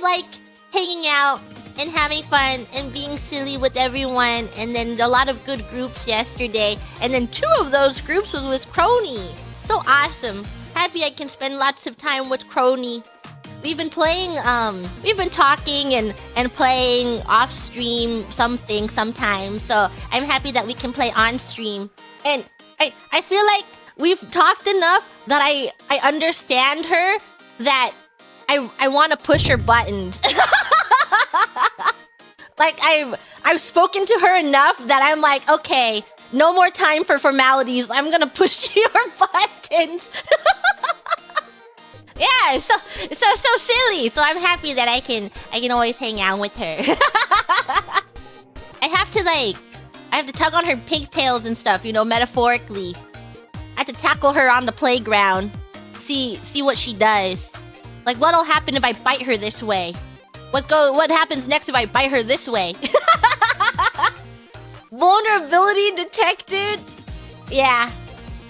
like hanging out and having fun and being silly with everyone, and then a lot of good groups yesterday, and then 2 of those groups was with Crony. So awesome. Happy I can spend lots of time with Crony. We've been playing, we've been talking and playing off stream something sometimes, so I'm happy that we can play on stream. And I feel like we've talked enough that I understand her, that I want to push her buttons. Like I've spoken to her enough that I'm like, okay, no more time for formalities. I'm gonna push your buttons. Yeah, so silly. So I'm happy that I can always hang out with her. I have to tug on her pigtails and stuff, you know, metaphorically. I have to tackle her on the playground. See what she does. Like, what'll happen if I bite her this way? What happens next if I bite her this way? Vulnerability detected? Yeah.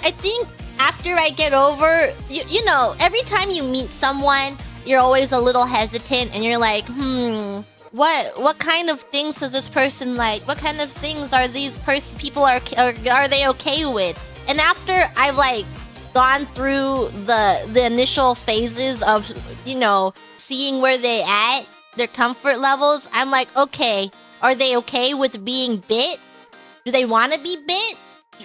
I think after I get over... You know, every time you meet someone, you're always a little hesitant, and you're like, what kind of things does this person like? What kind of things are these people are they okay with? And after I've, like, gone through the initial phases of, you know, seeing where they at, their comfort levels, I'm like, okay, are they okay with being bit? Do they want to be bit?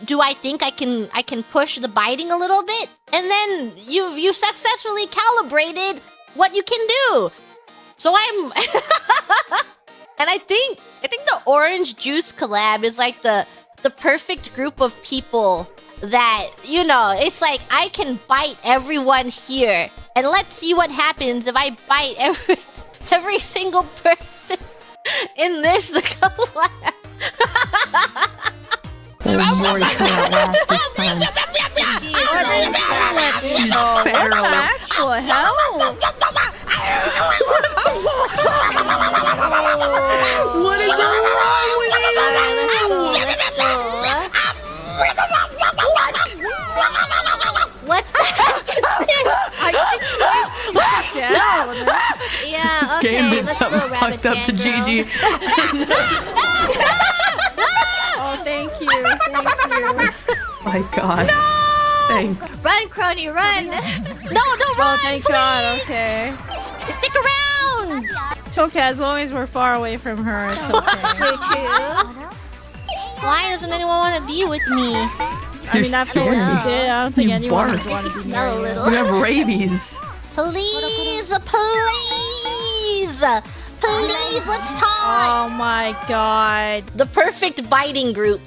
Do I think I can push the biting a little bit? And then you successfully calibrated what you can do. So I'm and I think the orange juice collab is like the perfect group of people that, you know, it's like I can bite everyone here, and let's see what happens if I bite every single person in this collab. There's more to come out last this time. She is not feral. What the actual hell? What is wrong with you? Let's go. What the heck is this? I think she down. Yeah, This okay, game did let's something go, Rabbit fucked up to Candle. Gigi. Oh, thank you. My God. No! Run, Crony, run! No, don't run! Oh, thank please! God, okay. Stick around! It's okay, as long as we're far away from her, it's okay. True. Why doesn't anyone want to be with me? I mean, after what scary. you did, I don't think You anyone would bark. want You to be smell a near little. You have rabies. Please, let's talk! Oh my God. The perfect biting group.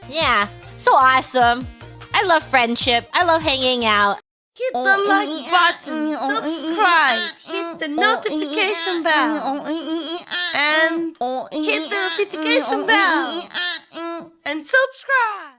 Yeah, so awesome. I love friendship. I love hanging out. Hit the like button, subscribe, hit the notification bell, and hit the notification bell, and subscribe.